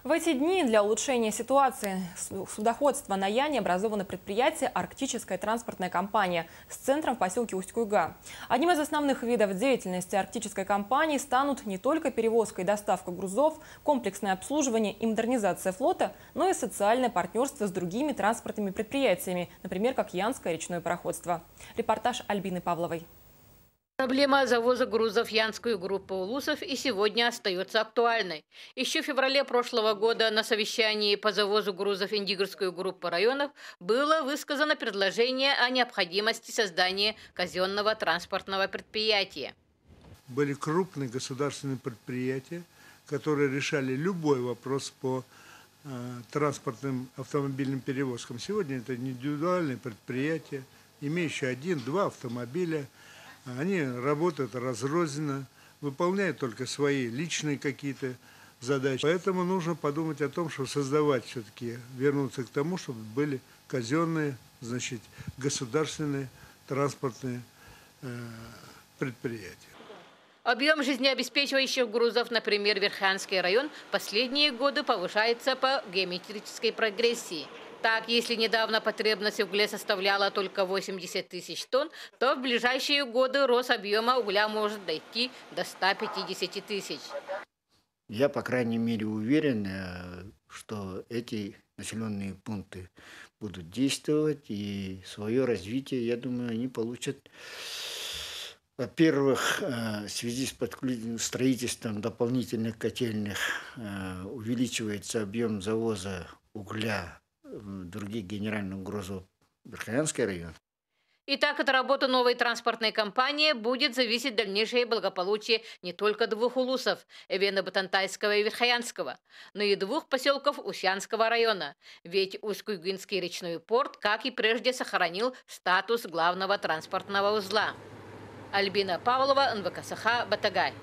В эти дни для улучшения ситуации судоходства на Яне образовано предприятие «Арктическая транспортная компания» с центром в поселке Усть-Куйга. Одним из основных видов деятельности арктической компании станут не только перевозка и доставка грузов, комплексное обслуживание и модернизация флота, но и социальное партнерство с другими транспортными предприятиями, например, как Янское речное пароходство. Репортаж Альбины Павловой. Проблема завоза грузов в Янскую группу улусов и сегодня остается актуальной. Еще в феврале прошлого года на совещании по завозу грузов в Индигирскую группу районов было высказано предложение о необходимости создания казенного транспортного предприятия. Были крупные государственные предприятия, которые решали любой вопрос по транспортным автомобильным перевозкам. Сегодня это индивидуальные предприятия, имеющие один-два автомобиля. Они работают разрозненно, выполняют только свои личные какие-то задачи. Поэтому нужно подумать о том, чтобы создавать все-таки, вернуться к тому, чтобы были казенные, значит, государственные транспортные предприятия. Объем жизнеобеспечивающих грузов, например, Верхянский район, последние годы повышается по геометрической прогрессии. Так, если недавно потребность в угле составляла только 80 тысяч тонн, то в ближайшие годы рост объема угля может дойти до 150 тысяч. Я, по крайней мере, уверен, что эти населенные пункты будут действовать, и свое развитие, я думаю, они получат. Во-первых, в связи с строительством дополнительных котельных увеличивается объем завоза угля в других генеральных грузов Верхоянский район. Итак, от работы новой транспортной компании будет зависеть дальнейшее благополучие не только двух улусов – Эвено-Батантайского и Верхоянского, но и двух поселков Усянского района. Ведь Усть-Куйгинский речной порт, как и прежде, сохранил статус главного транспортного узла. Альбина Павлова, НВК Саха, Батагай.